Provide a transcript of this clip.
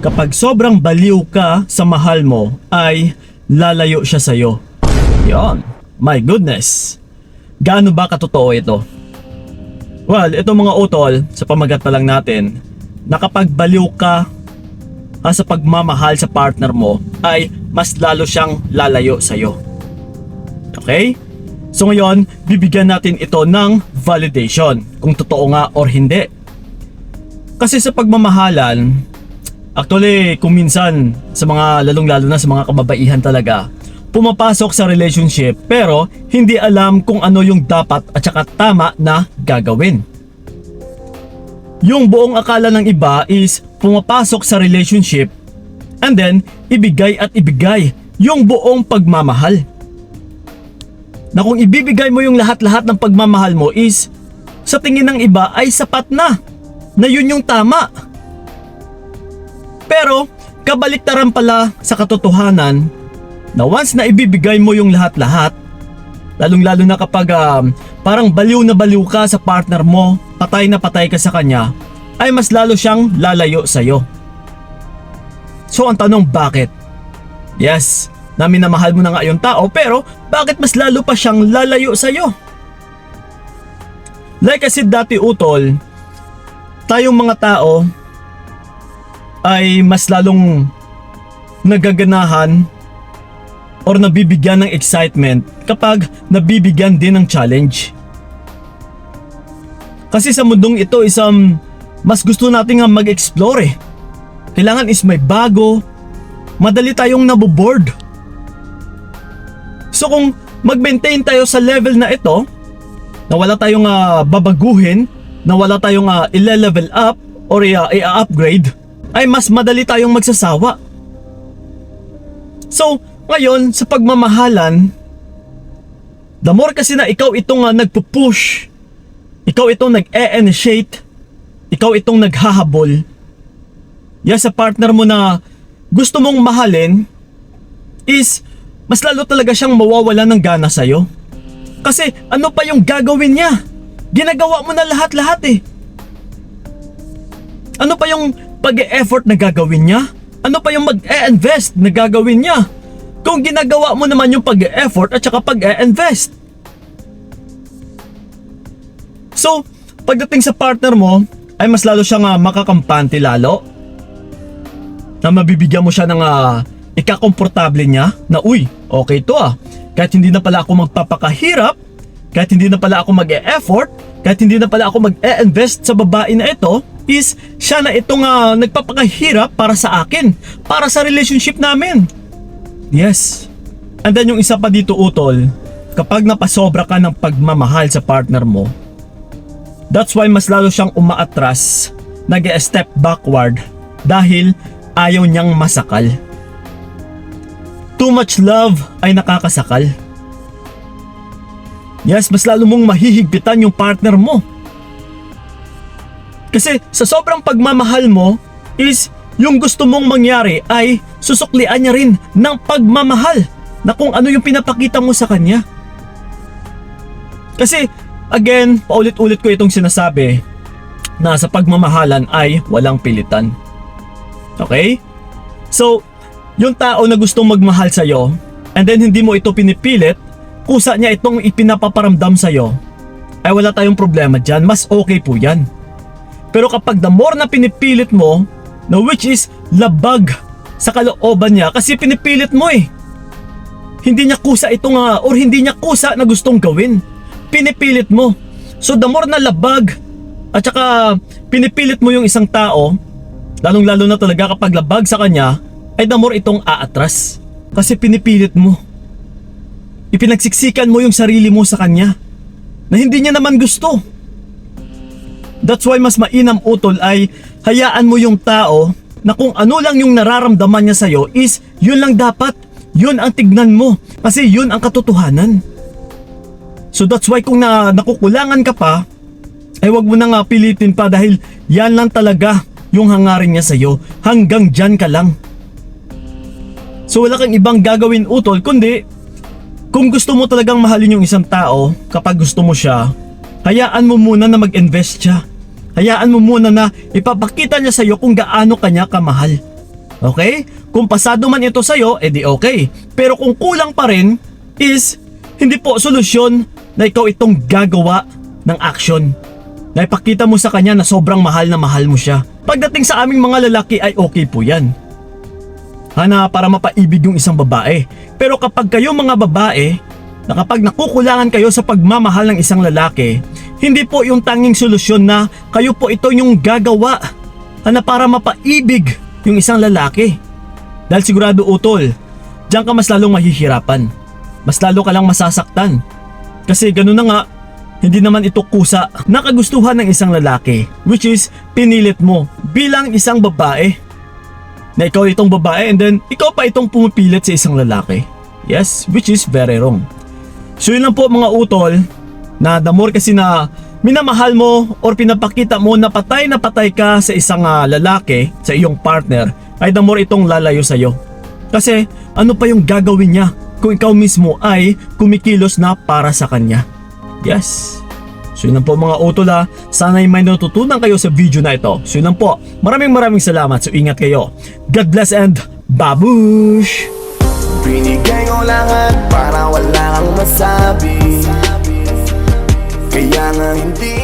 Kapag sobrang baliw ka sa mahal mo, ay lalayo siya sa'yo. Yon, my goodness. Gaano ba katotoo ito? Well, ito mga utol, sa pamagat pa lang natin, na kapag baliw ka sa pagmamahal sa partner mo, ay mas lalo siyang lalayo sa'yo. Okay? So ngayon, bibigyan natin ito ng validation, kung totoo nga or hindi. Kasi sa pagmamahalan, actually, kung minsan, sa mga lalong-lalo na sa mga kababaihan talaga, pumapasok sa relationship pero hindi alam kung ano yung dapat at saka tama na gagawin. Yung buong akala ng iba is pumapasok sa relationship and then ibigay at ibigay yung buong pagmamahal. Na kung ibibigay mo yung lahat-lahat ng pagmamahal mo is sa tingin ng iba ay sapat na yun yung tama. Pero kabaliktaran pala sa katotohanan na once na ibibigay mo yung lahat-lahat, lalong-lalo na kapag parang baliw na baliw ka sa partner mo, patay na patay ka sa kanya, ay mas lalo siyang lalayo sa'yo. So ang tanong, bakit? Yes, namin na mahal mo na nga yung tao, pero bakit mas lalo pa siyang lalayo sa'yo? Like I said dati utol, tayong mga tao ay mas lalong nagaganahan or nabibigyan ng excitement kapag nabibigyan din ng challenge. Kasi sa mundong ito is mas gusto natin nga mag-explore eh. Kailangan is may bago, madali tayong naboboard. So kung mag-maintain tayo sa level na ito, na wala tayong babaguhin, na wala tayong i-level up or i-upgrade, ay mas madali tayong magsasawa. So ngayon, sa pagmamahalan, the more kasi na ikaw itong nagpo-push, ikaw itong nag-e-initiate, ikaw itong naghahabol, sa partner mo na gusto mong mahalin, is mas lalo talaga siyang mawawala ng gana sa'yo. Kasi ano pa yung gagawin niya? Ginagawa mo na lahat-lahat eh. Ano pa yung pag-e-effort na gagawin niya? Ano pa yung mag-e-invest na gagawin niya? Kung ginagawa mo naman yung pag-e-effort at saka pag-e-invest. So, pagdating sa partner mo, ay mas lalo siyang makakampante lalo. Na mabibigyan mo siya ng ikakomportable niya na uy, okay to kahit hindi na pala ako magpapakahirap, kahit hindi na pala ako mag-e-effort, kahit hindi na pala ako mag-e-invest sa babae na ito, is siya na itong nagpapakahirap para sa akin, para sa relationship namin. Yes. And then yung isa pa dito utol, kapag napasobra ka ng pagmamahal sa partner mo, that's why mas lalo siyang umaatras, nag-step backward dahil ayaw niyang masakal. Too much love ay nakakasakal. Yes, mas lalo mong mahihigpitan yung partner mo. Kasi sa sobrang pagmamahal mo is yung gusto mong mangyari ay susuklian niya rin ng pagmamahal na kung ano yung pinapakita mo sa kanya. Kasi again, paulit-ulit ko itong sinasabi na sa pagmamahalan ay walang pilitan. Okay? So, yung tao na gustong magmahal sa'yo and then hindi mo ito pinipilit, kusa niya itong ipinapaparamdam sa'yo, ay wala tayong problema dyan, mas okay po yan. Pero kapag the more na pinipilit mo, na which is labag sa kalooban niya kasi pinipilit mo eh. Hindi niya kusa itong or hindi niya kusa na gustong gawin. Pinipilit mo. So the more na labag at saka pinipilit mo yung isang tao, lalong-lalo na talaga kapag labag sa kanya, ay the more itong aatras. Kasi pinipilit mo. Ipinagsiksikan mo yung sarili mo sa kanya na hindi niya naman gusto. That's why mas mainam utol ay hayaan mo yung tao na kung ano lang yung nararamdaman niya sa'yo is yun lang dapat. Yun ang tignan mo kasi yun ang katotohanan. So that's why kung nakukulangan ka pa, ay wag mo na nga pilitin pa dahil yan lang talaga yung hangarin niya sa'yo. Hanggang dyan ka lang. So wala kang ibang gagawin utol kundi kung gusto mo talagang mahalin yung isang tao, kapag gusto mo siya, hayaan mo muna na mag-invest siya. Hayaan mo muna na ipapakita niya sa'yo kung gaano kanya kamahal. Okay? Kung pasado man ito sa'yo, edi okay. Pero kung kulang pa rin, is hindi po solusyon na ikaw itong gagawa ng action. Na ipakita mo sa kanya na sobrang mahal na mahal mo siya. Pagdating sa aming mga lalaki ay okay po yan. Para mapaibig yung isang babae. Pero kapag kayo mga babae, na kapag nakukulangan kayo sa pagmamahal ng isang lalaki, hindi po yung tanging solusyon na kayo po ito yung gagawa para mapaibig yung isang lalaki. Dahil sigurado utol, diyan ka mas lalong mahihirapan. Mas lalo ka lang masasaktan. Kasi gano'n na nga, hindi naman ito kusa na kagustuhan ng isang lalaki, which is pinilit mo bilang isang babae. Na ikaw itong babae and then ikaw pa itong pumipilit sa isang lalaki. Yes, which is very wrong. So yun lang po mga utol, na the more kasi na minamahal mo or pinapakita mo na patay ka sa isang lalaki, sa iyong partner, ay the more itong lalayo sa'yo. Kasi ano pa yung gagawin niya kung ikaw mismo ay kumikilos na para sa kanya. Yes. So yun lang po mga utol Sana'y may natutunan kayo sa video na ito. So yun lang po. Maraming salamat. So ingat kayo. God bless and babush! Binigay ko lahat para wala kang masabi. Kaya nga hindi